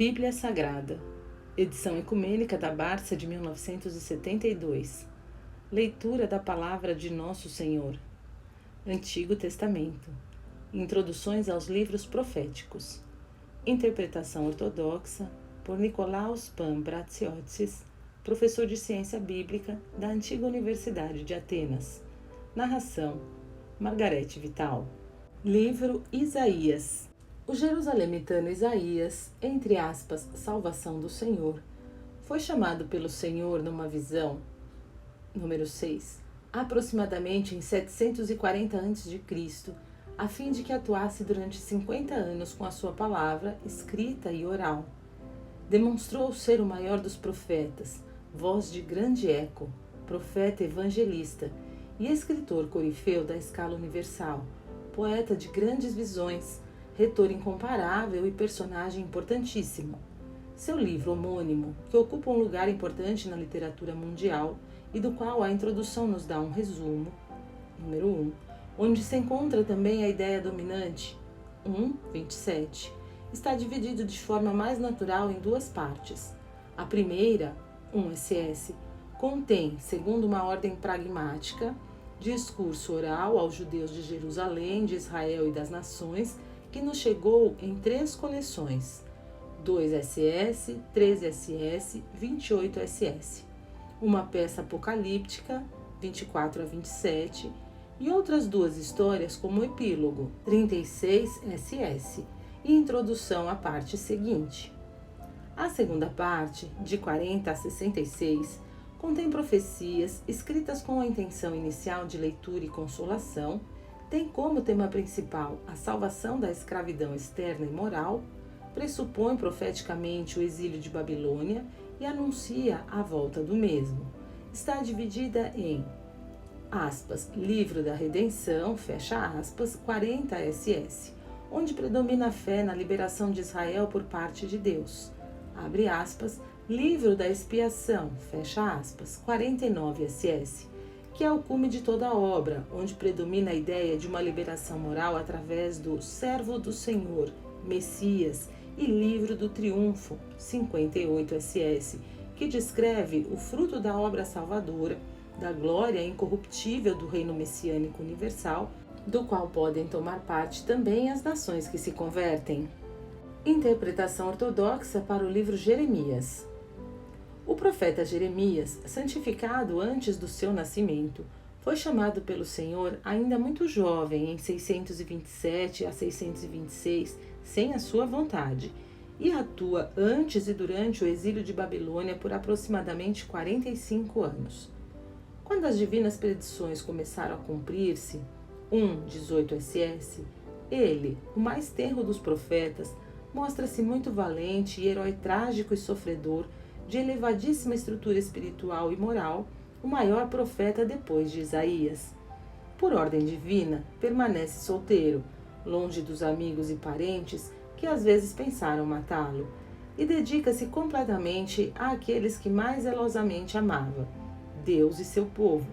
Bíblia Sagrada, edição ecumênica da Barça de 1972. Leitura da Palavra de Nosso Senhor. Antigo Testamento. Introduções aos livros proféticos. Interpretação ortodoxa por Nicolaus Pan Bratziotsis, professor de Ciência Bíblica da Antiga Universidade de Atenas. Narração: Margarete Vital. Livro Isaías. O jerusalemitano Isaías, entre aspas, salvação do Senhor, foi chamado pelo Senhor numa visão, número 6, aproximadamente em 740 a.C., a fim de que atuasse durante 50 anos com a sua palavra, escrita e oral. Demonstrou ser o maior dos profetas, voz de grande eco, profeta evangelista e escritor corifeu da escala universal, poeta de grandes visões, retor incomparável e personagem importantíssimo. Seu livro homônimo, que ocupa um lugar importante na literatura mundial e do qual a introdução nos dá um resumo, número 1, onde se encontra também a ideia dominante, 1:27, está dividido de forma mais natural em duas partes. A primeira, 1ss, contém, segundo uma ordem pragmática, discurso oral aos judeus de Jerusalém, de Israel e das nações, que nos chegou em 3 coleções, 2ss, 13ss, 28ss, uma peça apocalíptica, 24-27, e outras 2 histórias como epílogo, 36ss, e introdução à parte seguinte. A segunda parte, de 40 a 66, contém profecias escritas com a intenção inicial de leitura e consolação, tem como tema principal a salvação da escravidão externa e moral, pressupõe profeticamente o exílio de Babilônia e anuncia a volta do mesmo. Está dividida em, aspas, livro da redenção, fecha aspas, 40ss, onde predomina a fé na liberação de Israel por parte de Deus, abre aspas, livro da expiação, fecha aspas, 49ss, que é o cume de toda a obra, onde predomina a ideia de uma liberação moral através do servo do Senhor, Messias, e livro do triunfo, 58ss, que descreve o fruto da obra salvadora, da glória incorruptível do reino messiânico universal, do qual podem tomar parte também as nações que se convertem. Interpretação ortodoxa para o livro Jeremias. O profeta Jeremias, santificado antes do seu nascimento, foi chamado pelo Senhor ainda muito jovem, em 627 a 626, sem a sua vontade, e atua antes e durante o exílio de Babilônia por aproximadamente 45 anos. Quando as divinas predições começaram a cumprir-se, 1:18ss, ele, o mais tenro dos profetas, mostra-se muito valente e herói trágico e sofredor, de elevadíssima estrutura espiritual e moral, o maior profeta depois de Isaías. Por ordem divina, permanece solteiro, longe dos amigos e parentes que às vezes pensaram matá-lo, e dedica-se completamente àqueles que mais zelosamente amava, Deus e seu povo,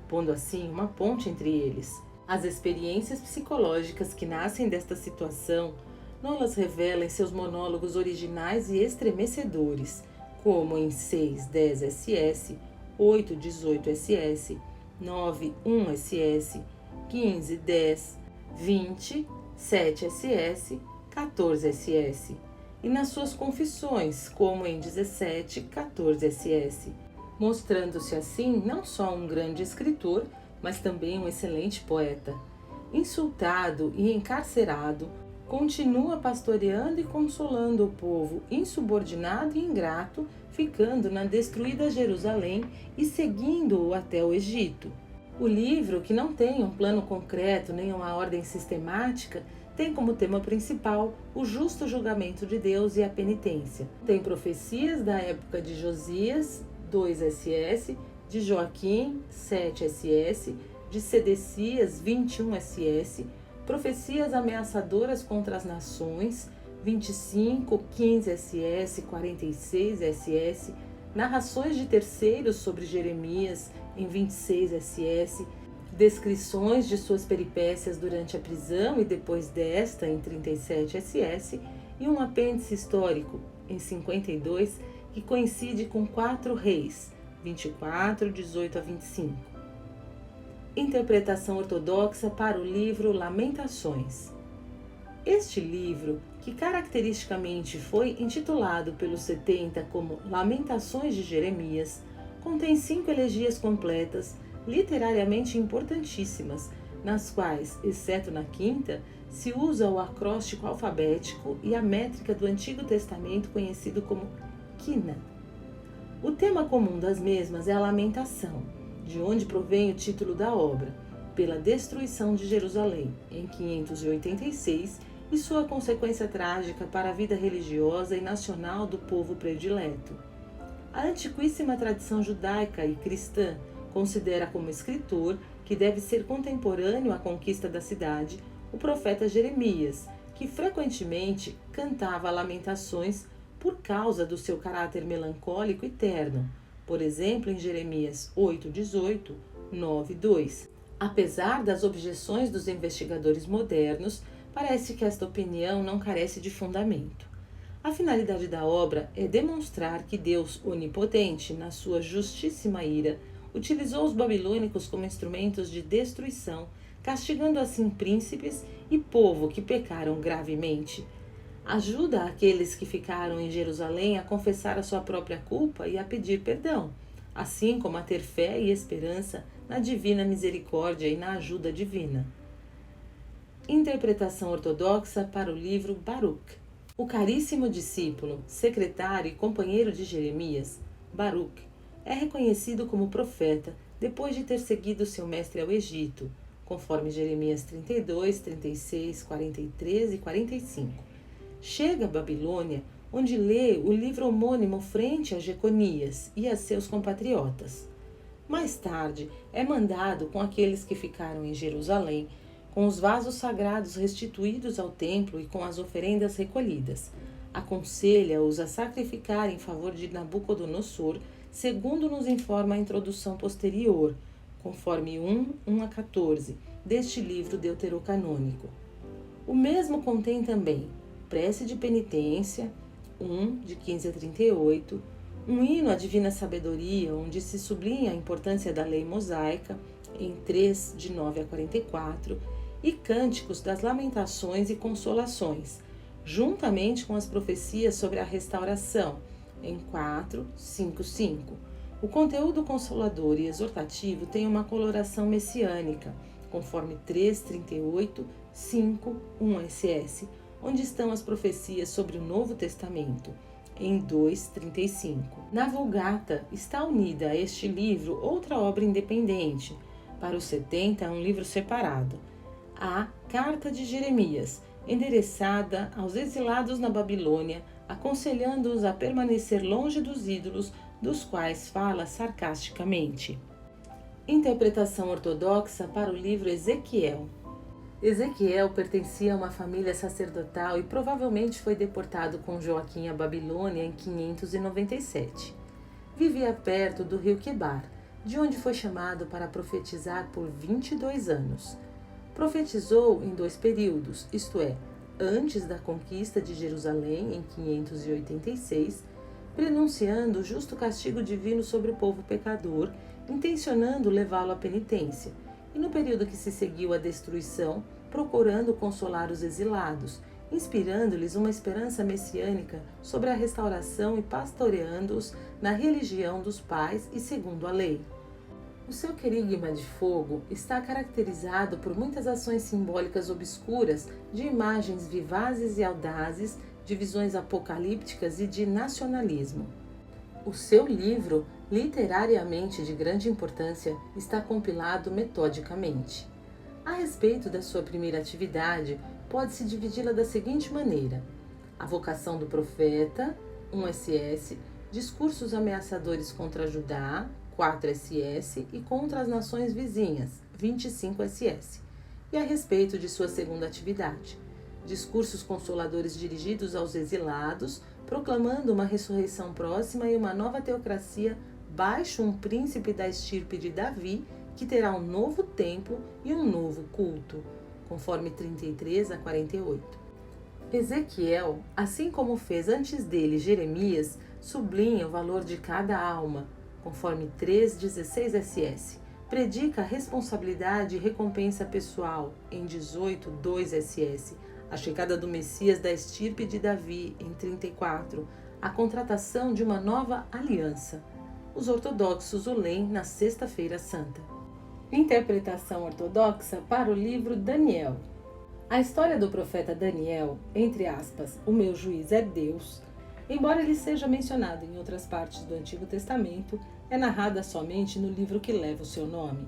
pondo assim uma ponte entre eles. As experiências psicológicas que nascem desta situação não-las revela em seus monólogos originais e estremecedores, como em 6:10ss, 8:18ss, 9:1ss, 15:10, 20, 7ss, 14ss, e nas suas confissões, como em 17:14ss, mostrando-se assim não só um grande escritor, mas também um excelente poeta. Insultado e encarcerado, continua pastoreando e consolando o povo insubordinado e ingrato, ficando na destruída Jerusalém e seguindo-o até o Egito. O livro, que não tem um plano concreto nem uma ordem sistemática, tem como tema principal o justo julgamento de Deus e a penitência. Tem profecias da época de Josias, 2ss, de Joaquim, 7ss, de Sedecias, 21ss, profecias ameaçadoras contra as nações, 25, 15ss, 46ss, narrações de terceiros sobre Jeremias, em 26ss, descrições de suas peripécias durante a prisão e depois desta, em 37ss, e um apêndice histórico, em 52, que coincide com 4 Reis, 24, 18 a 25. Interpretação ortodoxa para o livro Lamentações. Este livro, que caracteristicamente foi intitulado pelos 70 como Lamentações de Jeremias, contém 5 elegias completas, literariamente importantíssimas, nas quais, exceto na quinta, se usa o acróstico alfabético e a métrica do Antigo Testamento conhecido como Quina. O tema comum das mesmas é a lamentação, de onde provém o título da obra, pela destruição de Jerusalém, em 586, e sua consequência trágica para a vida religiosa e nacional do povo predileto. A antiquíssima tradição judaica e cristã considera como escritor, que deve ser contemporâneo à conquista da cidade, o profeta Jeremias, que frequentemente cantava lamentações por causa do seu caráter melancólico e terno, por exemplo em Jeremias 8:18, 9:2. Apesar das objeções dos investigadores modernos, parece que esta opinião não carece de fundamento. A finalidade da obra é demonstrar que Deus onipotente, na sua justíssima ira, utilizou os babilônicos como instrumentos de destruição, castigando assim príncipes e povo que pecaram gravemente. Ajuda aqueles que ficaram em Jerusalém a confessar a sua própria culpa e a pedir perdão, assim como a ter fé e esperança na divina misericórdia e na ajuda divina. Interpretação ortodoxa para o livro Baruch. O caríssimo discípulo, secretário e companheiro de Jeremias, Baruch, é reconhecido como profeta depois de ter seguido seu mestre ao Egito, conforme Jeremias 32, 36, 43 e 45. Chega à Babilônia, onde lê o livro homônimo frente a Jeconias e a seus compatriotas. Mais tarde, é mandado com aqueles que ficaram em Jerusalém, com os vasos sagrados restituídos ao templo e com as oferendas recolhidas. Aconselha-os a sacrificar em favor de Nabucodonosor, segundo nos informa a introdução posterior, conforme 1 a 14, deste livro deuterocanônico. O mesmo contém também prece de penitência, de 15 a 38, um hino à divina sabedoria, onde se sublinha a importância da lei mosaica, em 3, de 9 a 44, e cânticos das lamentações e consolações, juntamente com as profecias sobre a restauração, em 4, 5, 5. O conteúdo consolador e exortativo tem uma coloração messiânica, conforme 3, 38, 5, 1 SS, onde estão as profecias sobre o Novo Testamento, em 2:35. Na Vulgata está unida a este livro outra obra independente, para os 70 um livro separado, a Carta de Jeremias, endereçada aos exilados na Babilônia, aconselhando-os a permanecer longe dos ídolos, dos quais fala sarcasticamente. Interpretação ortodoxa para o livro Ezequiel. Ezequiel pertencia a uma família sacerdotal e provavelmente foi deportado com Joaquim à Babilônia em 597. Vivia perto do rio Quebar, de onde foi chamado para profetizar por 22 anos. Profetizou em 2 períodos, isto é, antes da conquista de Jerusalém, em 586, prenunciando o justo castigo divino sobre o povo pecador, intencionando levá-lo à penitência, e no período que se seguiu à destruição, procurando consolar os exilados, inspirando-lhes uma esperança messiânica sobre a restauração e pastoreando-os na religião dos pais e segundo a lei. O seu querigma de fogo está caracterizado por muitas ações simbólicas obscuras, de imagens vivazes e audazes, de visões apocalípticas e de nacionalismo. O seu livro, literariamente de grande importância, está compilado metodicamente. A respeito da sua primeira atividade, pode-se dividi-la da seguinte maneira: a vocação do profeta, 1 SS, discursos ameaçadores contra Judá, 4 SS, e contra as nações vizinhas, 25 SS, e a respeito de sua segunda atividade, discursos consoladores dirigidos aos exilados, proclamando uma ressurreição próxima e uma nova teocracia baixo um príncipe da estirpe de Davi, que terá um novo templo e um novo culto, conforme 33 a 48. Ezequiel, assim como fez antes dele Jeremias, sublinha o valor de cada alma, conforme 3,16 SS. Predica a responsabilidade e recompensa pessoal, em 18,2 SS. A chegada do Messias da estirpe de Davi, em 34. A contratação de uma nova aliança. Os ortodoxos o leem na Sexta-feira Santa. Interpretação ortodoxa para o livro Daniel. A história do profeta Daniel, entre aspas, o meu juiz é Deus, embora ele seja mencionado em outras partes do Antigo Testamento, é narrada somente no livro que leva o seu nome.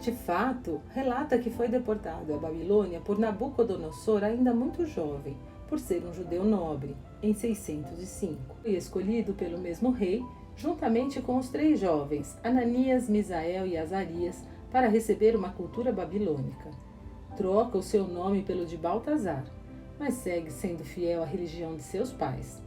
De fato, relata que foi deportado à Babilônia por Nabucodonosor ainda muito jovem, por ser um judeu nobre, em 605. Foi escolhido pelo mesmo rei, juntamente com os 3 jovens, Ananias, Misael e Azarias, para receber uma cultura babilônica. Troca o seu nome pelo de Baltazar, mas segue sendo fiel à religião de seus pais.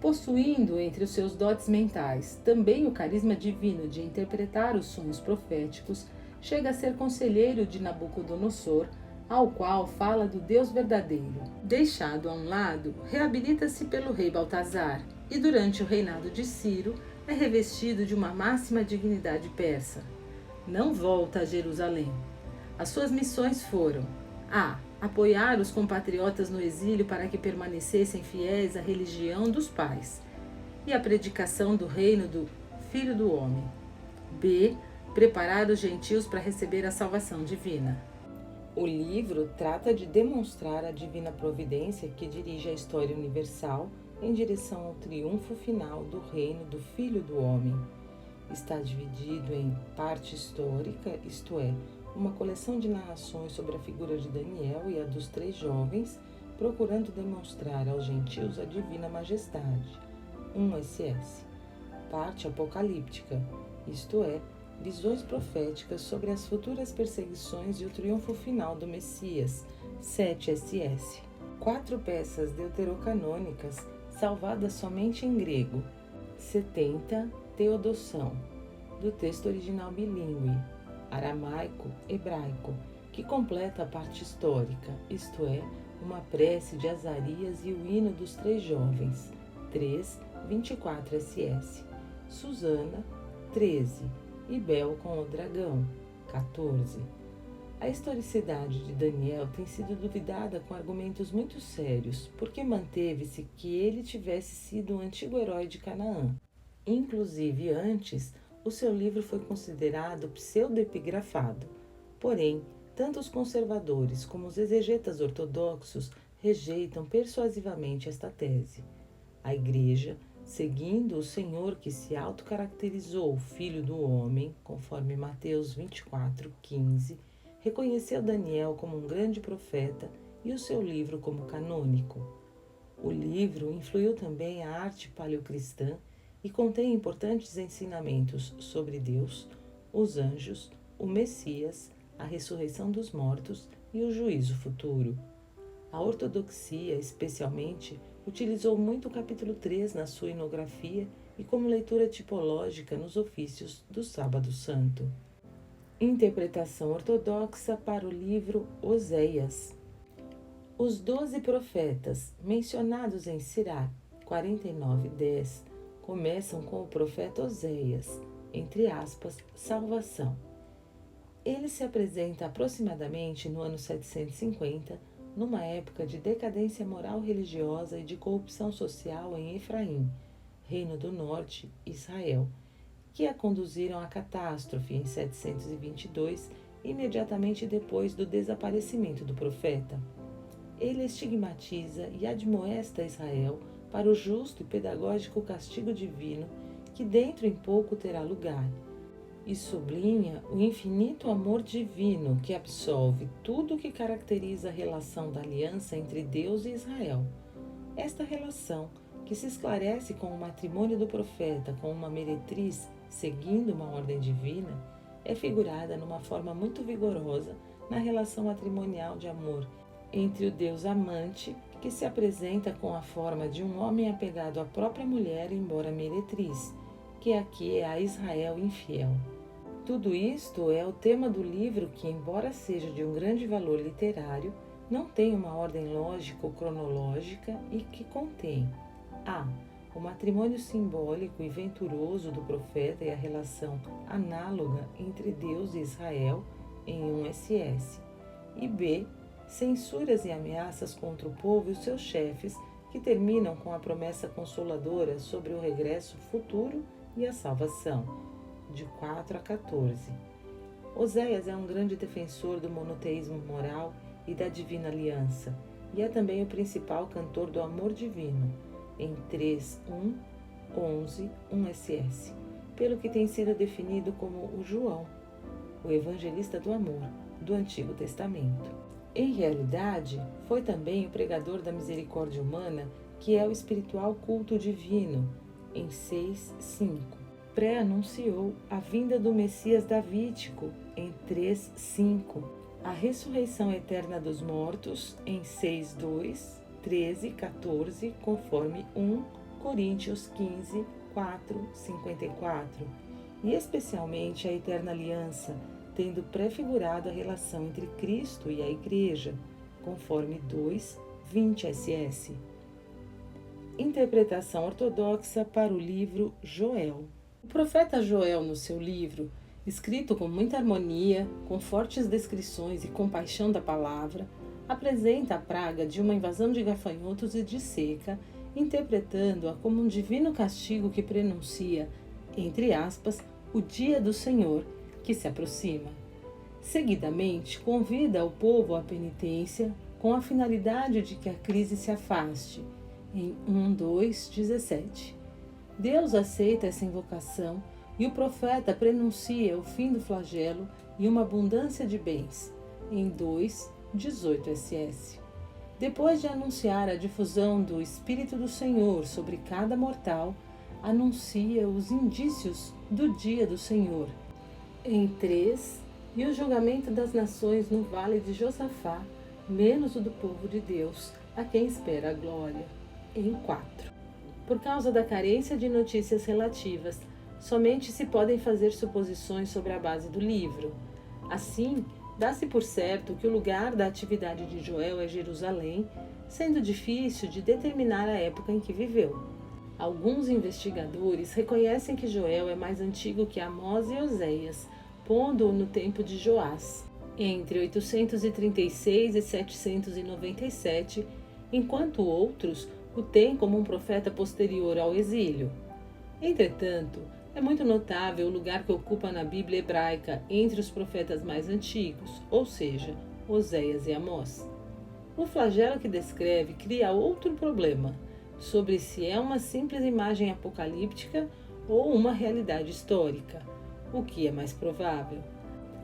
Possuindo entre os seus dotes mentais também o carisma divino de interpretar os sonhos proféticos, chega a ser conselheiro de Nabucodonosor, ao qual fala do Deus verdadeiro. Deixado a um lado, reabilita-se pelo rei Baltazar e, durante o reinado de Ciro, é revestido de uma máxima dignidade persa. Não volta a Jerusalém. As suas missões foram: a. Apoiar os compatriotas no exílio para que permanecessem fiéis à religião dos pais e à predicação do reino do Filho do Homem. B. Preparar os gentios para receber a salvação divina. O livro trata de demonstrar a divina providência que dirige a história universal em direção ao triunfo final do reino do Filho do Homem. Está dividido em parte histórica, isto é, uma coleção de narrações sobre a figura de Daniel e a dos 3 jovens, procurando demonstrar aos gentios a divina majestade, 1 SS. Parte apocalíptica, isto é, visões proféticas sobre as futuras perseguições e o triunfo final do Messias, 7 SS. 4 peças deuterocanônicas, salvadas somente em grego, 70 Teodoção, do texto original bilíngue, aramaico-hebraico, que completa a parte histórica, isto é, uma prece de Azarias e o hino dos 3 jovens, 3:24 SS, Susana, 13, e Bel com o dragão, 14. A historicidade de Daniel tem sido duvidada com argumentos muito sérios, porque manteve-se que ele tivesse sido um antigo herói de Canaã. Inclusive antes, o seu livro foi considerado pseudoepigrafado. Porém, tanto os conservadores como os exegetas ortodoxos rejeitam persuasivamente esta tese. A Igreja, seguindo o Senhor que se autocaracterizou Filho do Homem, conforme Mateus 24:15, reconheceu Daniel como um grande profeta e o seu livro como canônico. O livro influiu também a arte paleocristã e contém importantes ensinamentos sobre Deus, os anjos, o Messias, a ressurreição dos mortos e o juízo futuro. A ortodoxia, especialmente, utilizou muito o capítulo 3 na sua inografia e como leitura tipológica nos ofícios do Sábado Santo. Interpretação ortodoxa para o livro Oséias. Os 12 profetas, mencionados em Sirach 49:10, começam com o profeta Oséias, entre aspas, salvação. Ele se apresenta aproximadamente no ano 750, numa época de decadência moral religiosa e de corrupção social em Efraim, Reino do Norte, Israel, que a conduziram à catástrofe em 722, imediatamente depois do desaparecimento do profeta. Ele estigmatiza e admoesta Israel para o justo e pedagógico castigo divino que dentro em pouco terá lugar, e sublinha o infinito amor divino que absolve tudo o que caracteriza a relação da aliança entre Deus e Israel. Esta relação, que se esclarece com o matrimônio do profeta com uma meretriz seguindo uma ordem divina, é figurada numa forma muito vigorosa na relação matrimonial de amor entre o Deus amante, que se apresenta com a forma de um homem apegado à própria mulher, embora meretriz, que aqui é a Israel infiel. Tudo isto é o tema do livro que, embora seja de um grande valor literário, não tem uma ordem lógica ou cronológica e que contém a. O matrimônio simbólico e venturoso do profeta e a relação análoga entre Deus e Israel em 1SS, e b. Censuras e ameaças contra o povo e os seus chefes, que terminam com a promessa consoladora sobre o regresso futuro e a salvação, de 4 a 14. Oséias é um grande defensor do monoteísmo moral e da divina aliança, e é também o principal cantor do amor divino, em 3:1, 11, 1SS, pelo que tem sido definido como o João, o evangelista do amor, do Antigo Testamento. Em realidade, foi também o pregador da misericórdia humana, que é o espiritual culto divino, em 6:5. Pré-anunciou a vinda do Messias davídico, em 3:5. A ressurreição eterna dos mortos, em 6:2, 13, 14, conforme 1 Coríntios 15, 4, 54, e especialmente a eterna aliança, tendo prefigurado a relação entre Cristo e a Igreja, conforme 2, 20 SS. Interpretação ortodoxa para o livro Joel. O profeta Joel, no seu livro, escrito com muita harmonia, com fortes descrições e compaixão da palavra, apresenta a praga de uma invasão de gafanhotos e de seca, interpretando-a como um divino castigo que prenuncia, entre aspas, o dia do Senhor, que se aproxima. Seguidamente, convida o povo à penitência com a finalidade de que a crise se afaste, em 1:2:17. Deus aceita essa invocação e o profeta prenuncia o fim do flagelo e uma abundância de bens, em 2:18 SS. Depois de anunciar a difusão do Espírito do Senhor sobre cada mortal, anuncia os indícios do dia do Senhor, em 3, e o julgamento das nações no vale de Josafá, menos o do povo de Deus, a quem espera a glória, em 4. Por causa da carência de notícias relativas, somente se podem fazer suposições sobre a base do livro. Assim, dá-se por certo que o lugar da atividade de Joel é Jerusalém, sendo difícil de determinar a época em que viveu. Alguns investigadores reconhecem que Joel é mais antigo que Amós e Oséias, pondo-o no tempo de Joás, entre 836 e 797, enquanto outros o têm como um profeta posterior ao exílio. Entretanto, é muito notável o lugar que ocupa na Bíblia hebraica entre os profetas mais antigos, ou seja, Oséias e Amós. O flagelo que descreve cria outro problema, sobre se é uma simples imagem apocalíptica ou uma realidade histórica, o que é mais provável.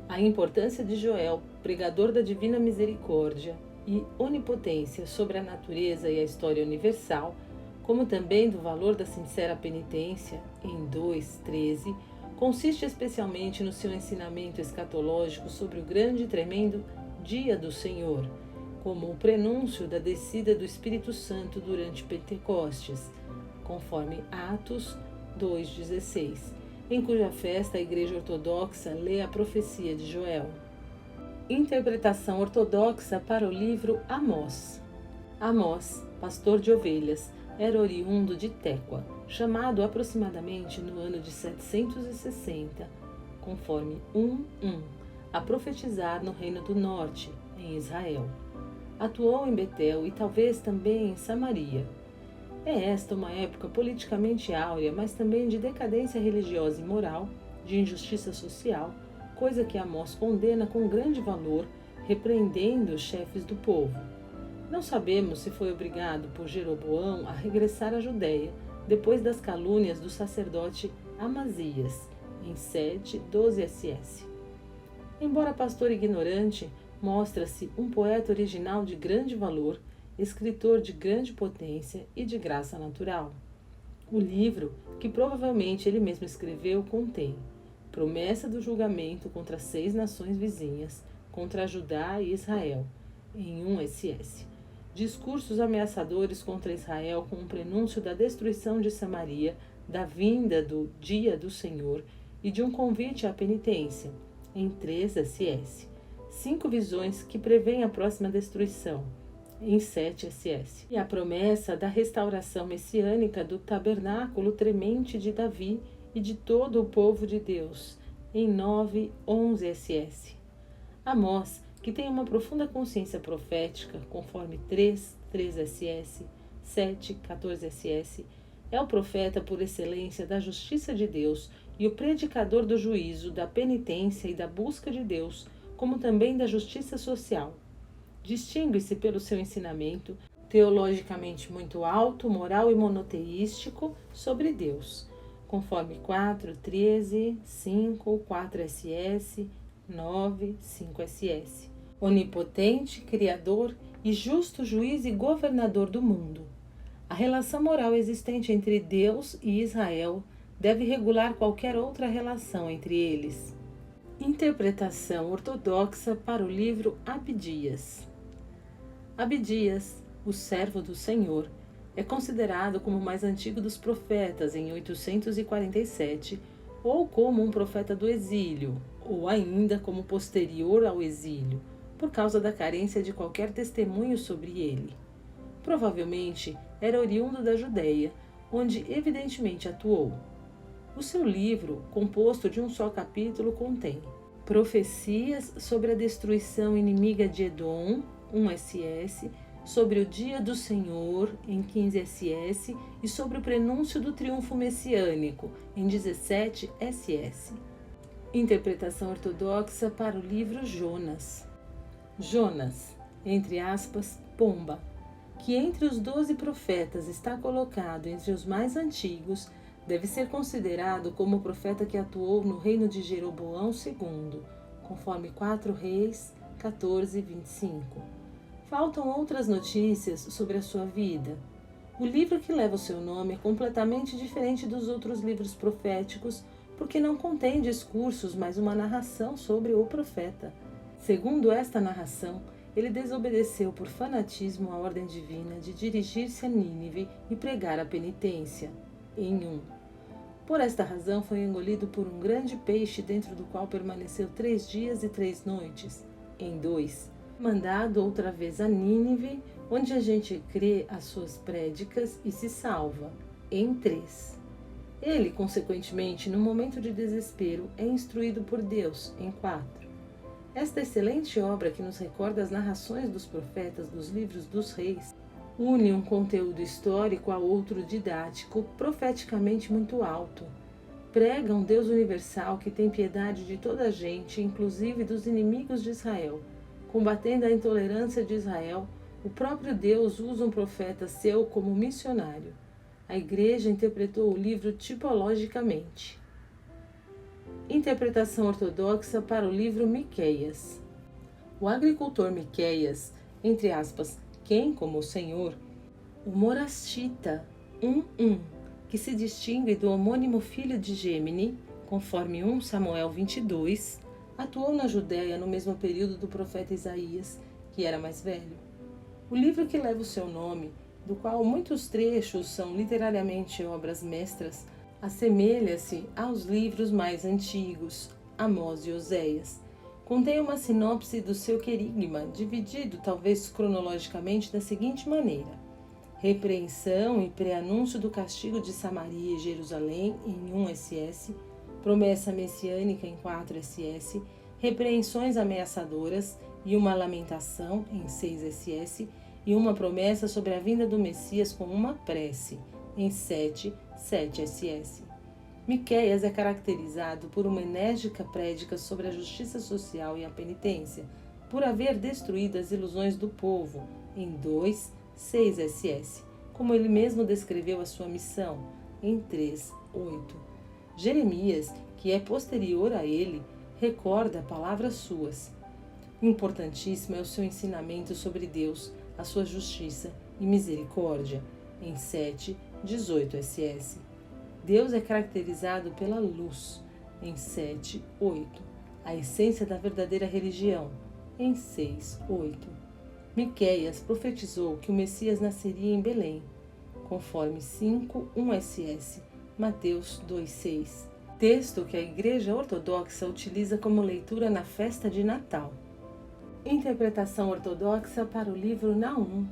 A importância de Joel, pregador da divina misericórdia e onipotência sobre a natureza e a história universal, como também do valor da sincera penitência, em 2:13, consiste especialmente no seu ensinamento escatológico sobre o grande e tremendo dia do Senhor, como o prenúncio da descida do Espírito Santo durante Pentecostes, conforme Atos 2:16, em cuja festa a Igreja Ortodoxa lê a profecia de Joel. Interpretação ortodoxa para o livro Amós. Amós, pastor de ovelhas, era oriundo de Tecoa, chamado aproximadamente no ano de 760, conforme 1:1, a profetizar no Reino do Norte, em Israel. Atuou em Betel e talvez também em Samaria. É esta uma época politicamente áurea, mas também de decadência religiosa e moral, de injustiça social, coisa que Amós condena com grande valor, repreendendo os chefes do povo. Não sabemos se foi obrigado por Jeroboão a regressar à Judéia, depois das calúnias do sacerdote Amazias, em 7:12 SS. Embora pastor ignorante, mostra-se um poeta original de grande valor, escritor de grande potência e de graça natural. O livro, que provavelmente ele mesmo escreveu, contém promessa do julgamento contra 6 nações vizinhas, contra Judá e Israel, em 1 SS. Discursos ameaçadores contra Israel com o prenúncio da destruição de Samaria, da vinda do dia do Senhor e de um convite à penitência, em 3 SS. 5 visões que prevêem a próxima destruição, em 7 SS. E a promessa da restauração messiânica do tabernáculo tremente de Davi e de todo o povo de Deus, em 9:11 SS. Amós, que tem uma profunda consciência profética, conforme 3:3 SS, 7:14 SS, é o profeta por excelência da justiça de Deus e o predicador do juízo, da penitência e da busca de Deus, como também da justiça social. Distingue-se pelo seu ensinamento, teologicamente muito alto, moral e monoteístico, sobre Deus, conforme 4:13, 5, 4 SS, 9, 5 SS. Onipotente, criador e justo juiz e governador do mundo. A relação moral existente entre Deus e Israel deve regular qualquer outra relação entre eles. Interpretação ortodoxa para o livro Abdias. Abdias, o servo do Senhor, é considerado como o mais antigo dos profetas em 847, ou como um profeta do exílio, ou ainda como posterior ao exílio, por causa da carência de qualquer testemunho sobre ele. Provavelmente era oriundo da Judéia, onde evidentemente atuou. O seu livro, composto de um só capítulo, contém profecias sobre a destruição inimiga de Edom, 1 SS, sobre o dia do Senhor, em 15 SS, e sobre o prenúncio do triunfo messiânico, em 17 SS. Interpretação ortodoxa para o livro Jonas. Jonas, entre aspas, pomba, que entre os 12 profetas está colocado entre os mais antigos, deve ser considerado como o profeta que atuou no reino de Jeroboão II, conforme 4 Reis 14:25. Faltam outras notícias sobre a sua vida. O livro que leva o seu nome é completamente diferente dos outros livros proféticos, porque não contém discursos, mas uma narração sobre o profeta. Segundo esta narração, ele desobedeceu por fanatismo a ordem divina de dirigir-se a Nínive e pregar a penitência, em 1. Por esta razão foi engolido por um grande peixe dentro do qual permaneceu 3 dias e 3 noites, em 2. Mandado outra vez a Nínive, onde a gente crê as suas prédicas e se salva, em 3. Ele, consequentemente, no momento de desespero, é instruído por Deus, em 4. Esta excelente obra que nos recorda as narrações dos profetas dos livros dos reis, une um conteúdo histórico a outro didático, profeticamente muito alto. Prega um Deus universal que tem piedade de toda a gente, inclusive dos inimigos de Israel. Combatendo a intolerância de Israel, o próprio Deus usa um profeta seu como missionário. A Igreja interpretou o livro tipologicamente. Interpretação ortodoxa para o livro Miqueias. O agricultor Miqueias, entre aspas, quem como o Senhor, o Morastita, 1:1, que se distingue do homônimo filho de Gêmini, conforme 1 Samuel 22, atuou na Judéia no mesmo período do profeta Isaías, que era mais velho. O livro que leva o seu nome, do qual muitos trechos são literariamente obras mestras, assemelha-se aos livros mais antigos, Amós e Oséias. Contém uma sinopse do seu querigma, dividido talvez cronologicamente da seguinte maneira: repreensão e preanúncio do castigo de Samaria e Jerusalém em 1 SS, promessa messiânica em 4 SS, repreensões ameaçadoras e uma lamentação em 6 SS, e uma promessa sobre a vinda do Messias com uma prece em 7 SS. Miqueias é caracterizado por uma enérgica prédica sobre a justiça social e a penitência, por haver destruído as ilusões do povo, em 2, 6 SS, como ele mesmo descreveu a sua missão, em 3, 8. Jeremias, que é posterior a ele, recorda palavras suas. Importantíssimo é o seu ensinamento sobre Deus, a sua justiça e misericórdia, em 7, 18 SS. Deus é caracterizado pela luz, em 7, 8. A essência da verdadeira religião, em 6, 8. Miqueias profetizou que o Messias nasceria em Belém, conforme 5, 1 SS, Mateus 2, 6. Texto que a Igreja Ortodoxa utiliza como leitura na festa de Natal. Interpretação ortodoxa para o livro Naum.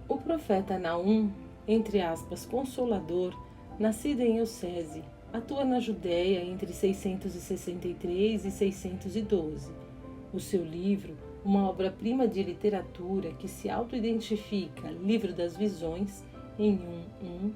O profeta Naum, entre aspas, consolador, nascido em Elcese, atua na Judéia entre 663 e 612. O seu livro, uma obra-prima de literatura que se auto-identifica Livro das Visões, em 1.1,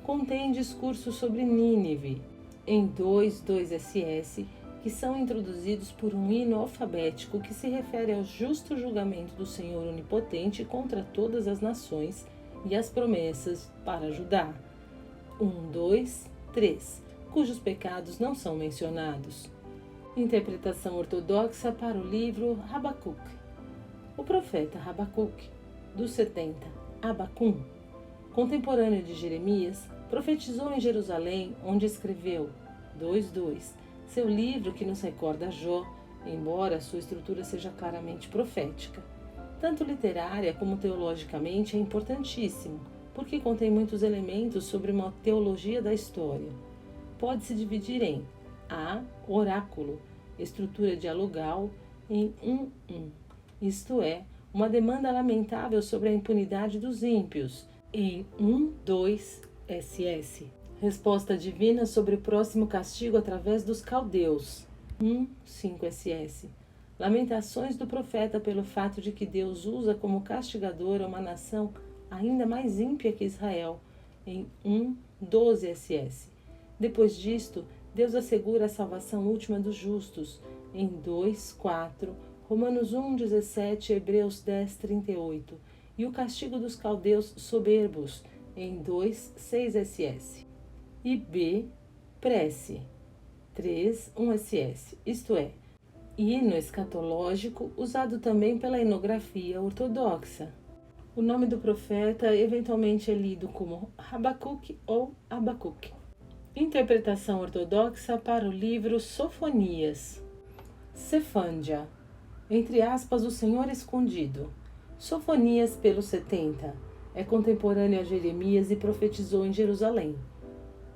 contém discursos sobre Nínive, em 2.2 SS, que são introduzidos por um hino alfabético que se refere ao justo julgamento do Senhor Onipotente contra todas as nações e as promessas para Judá. 1, 2, 3, cujos pecados não são mencionados. Interpretação ortodoxa para o livro Habacuque. O profeta Habacuque, dos 70, Abacum, contemporâneo de Jeremias, profetizou em Jerusalém, onde escreveu 2.2, seu livro que nos recorda Jó, embora sua estrutura seja claramente profética. Tanto literária como teologicamente é importantíssimo, porque contém muitos elementos sobre uma teologia da história. Pode-se dividir em A. Oráculo, estrutura dialogal, em 1.1, isto é, uma demanda lamentável sobre a impunidade dos ímpios, em 1.2 SS. Resposta divina sobre o próximo castigo através dos caldeus, 1.5 SS. Lamentações do profeta pelo fato de que Deus usa como castigador uma nação ainda mais ímpia que Israel, em 1.12 SS. Depois disto, Deus assegura a salvação última dos justos, em 2.4, Romanos 1.17, Hebreus 10.38, e o castigo dos caldeus soberbos, em 2.6 SS. E B. Prece, 3.1 SS, isto é, hino escatológico usado também pela etnografia ortodoxa. O nome do profeta eventualmente é lido como Habacuque ou Abacuque. Interpretação ortodoxa para o livro Sofonias. Sefândia, entre aspas, o Senhor escondido. Sofonias pelos 70, é contemporâneo a Jeremias e profetizou em Jerusalém.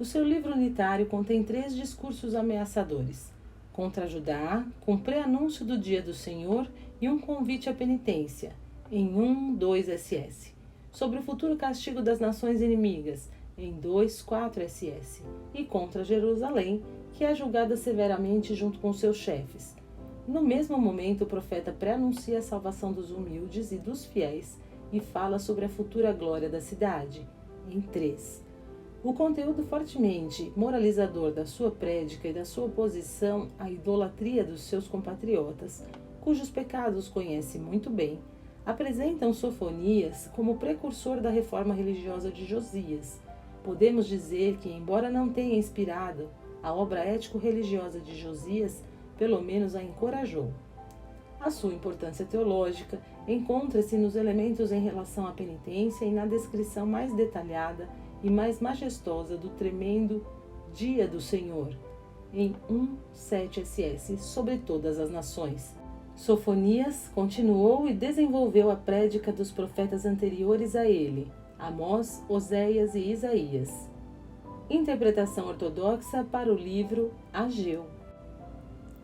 O seu livro unitário contém 3 discursos ameaçadores, contra Judá, com pré-anúncio do dia do Senhor e um convite à penitência, em 1.2 SS, sobre o futuro castigo das nações inimigas, em 2.4 SS, e contra Jerusalém, que é julgada severamente junto com seus chefes. No mesmo momento, o profeta pré-anuncia a salvação dos humildes e dos fiéis e fala sobre a futura glória da cidade, em 3. O conteúdo fortemente moralizador da sua prédica e da sua oposição à idolatria dos seus compatriotas, cujos pecados conhece muito bem, apresentam Sofonias como precursor da reforma religiosa de Josias. Podemos dizer que, embora não tenha inspirado, a obra ético-religiosa de Josias pelo menos a encorajou. A sua importância teológica encontra-se nos elementos em relação à penitência e na descrição mais detalhada e mais majestosa do tremendo Dia do Senhor, em 1.7 SS, sobre todas as nações. Sofonias continuou e desenvolveu a prédica dos profetas anteriores a ele, Amós, Oséias e Isaías. Interpretação ortodoxa para o livro Ageu.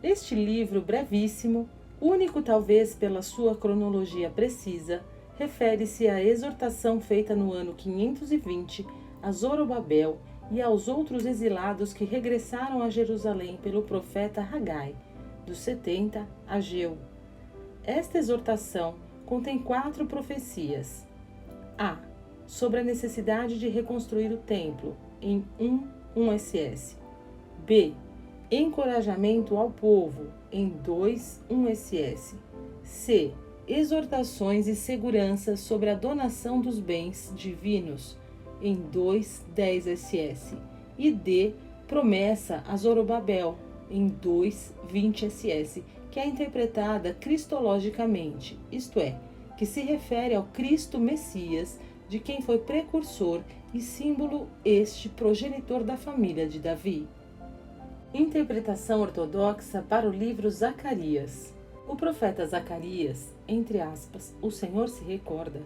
Este livro brevíssimo, único talvez pela sua cronologia precisa, refere-se à exortação feita no ano 520 a Zorobabel e aos outros exilados que regressaram a Jerusalém pelo profeta Hagai, dos 70, Ageu. Esta exortação contém 4 profecias. A. Sobre a necessidade de reconstruir o templo, em 1.1 SS. B. Encorajamento ao povo, em 2.1 SS. C. Exortações e segurança sobre a donação dos bens divinos, em 2.10 SS. E D. Promessa a Zorobabel, em 2.20 SS, que é interpretada cristologicamente, isto é, que se refere ao Cristo Messias, de quem foi precursor e símbolo este progenitor da família de Davi. Interpretação ortodoxa para o livro Zacarias. O profeta Zacarias, entre aspas, o Senhor se recorda,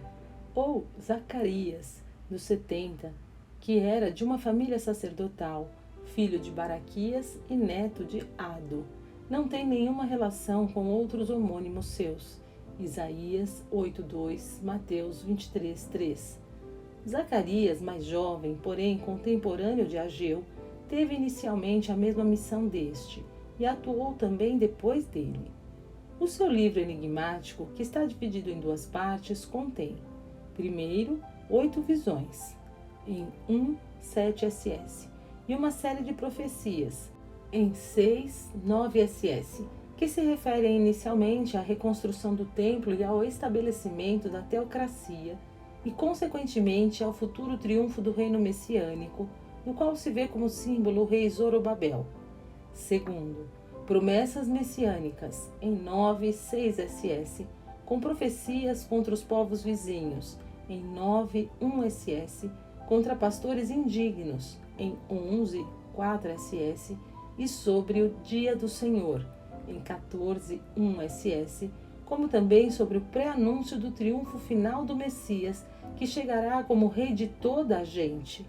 ou Zacarias, dos 70, que era de uma família sacerdotal, filho de Baraquias e neto de Ado, não tem nenhuma relação com outros homônimos seus. Isaías 8:2, Mateus 23:3. Zacarias, mais jovem, porém contemporâneo de Ageu, teve inicialmente a mesma missão deste e atuou também depois dele. O seu livro enigmático, que está dividido em 2 partes, contém, primeiro, 8 visões, em 7 SS, e uma série de profecias, em 9 SS, que se referem inicialmente à reconstrução do templo e ao estabelecimento da teocracia, e consequentemente ao futuro triunfo do reino messiânico, no qual se vê como símbolo o rei Zorobabel. Segundo, promessas messiânicas, em 6 SS, com profecias contra os povos vizinhos, em 1 SS, contra pastores indignos, em 4 SS, e sobre o Dia do Senhor, em 1 SS, como também sobre o pré-anúncio do triunfo final do Messias, que chegará como rei de toda a gente.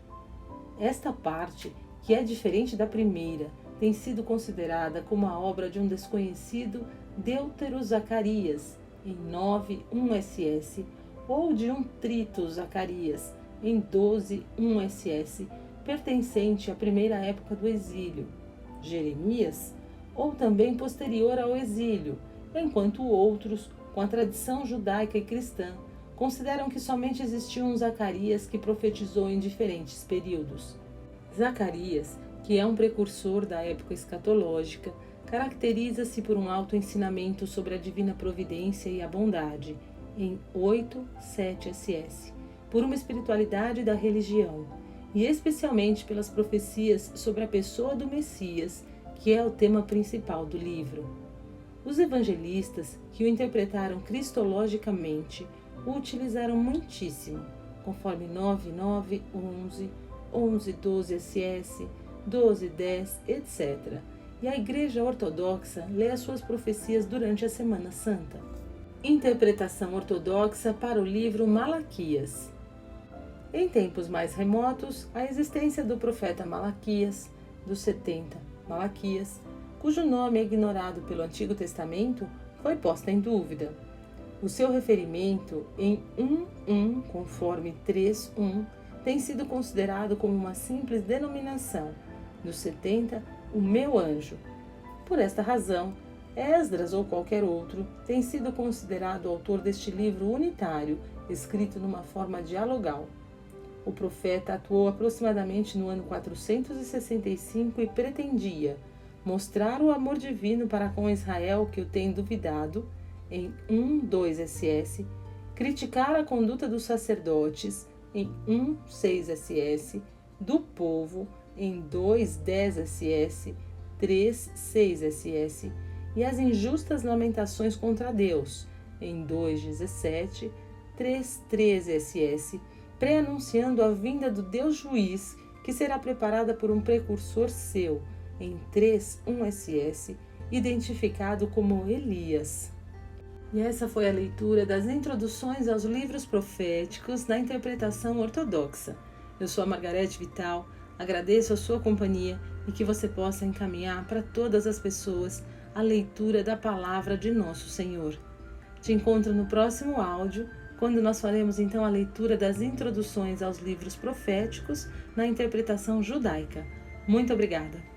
Esta parte, que é diferente da primeira, tem sido considerada como a obra de um desconhecido Deutero Zacarias, em 1 SS, ou de um Trito Zacarias, em 1 SS, pertencente à primeira época do exílio, Jeremias, ou também posterior ao exílio, enquanto outros, com a tradição judaica e cristã, consideram que somente existiu um Zacarias que profetizou em diferentes períodos. Zacarias, que é um precursor da época escatológica, caracteriza-se por um alto ensinamento sobre a divina providência e a bondade, em 7 SS, por uma espiritualidade da religião, e especialmente pelas profecias sobre a pessoa do Messias, que é o tema principal do livro. Os evangelistas, que o interpretaram cristologicamente, o utilizaram muitíssimo, conforme 9:9, 11:12 SS, 12:10, etc. E a Igreja Ortodoxa lê as suas profecias durante a Semana Santa. Interpretação ortodoxa para o livro Malaquias. Em tempos mais remotos, a existência do profeta Malaquias, dos 70 Malaquias, cujo nome é ignorado pelo Antigo Testamento, foi posta em dúvida. O seu referimento em 1:1, conforme 3:1, tem sido considerado como uma simples denominação, dos 70, o meu anjo. Por esta razão, Esdras ou qualquer outro tem sido considerado o autor deste livro unitário, escrito numa forma dialogal. O profeta atuou aproximadamente no ano 465 e pretendia mostrar o amor divino para com Israel que o tem duvidado, em 2 SS, criticar a conduta dos sacerdotes, em 6 SS, do povo, em 10 SS, 6 SS, e as injustas lamentações contra Deus, em 17, 13 SS, pré-anunciando a vinda do Deus juiz, que será preparada por um precursor seu, em 1 SS, identificado como Elias. E essa foi a leitura das introduções aos livros proféticos na interpretação ortodoxa. Eu sou a Margarete Vital, agradeço a sua companhia e que você possa encaminhar para todas as pessoas a leitura da palavra de nosso Senhor. Te encontro no próximo áudio, quando nós faremos então a leitura das introduções aos livros proféticos na interpretação judaica. Muito obrigada!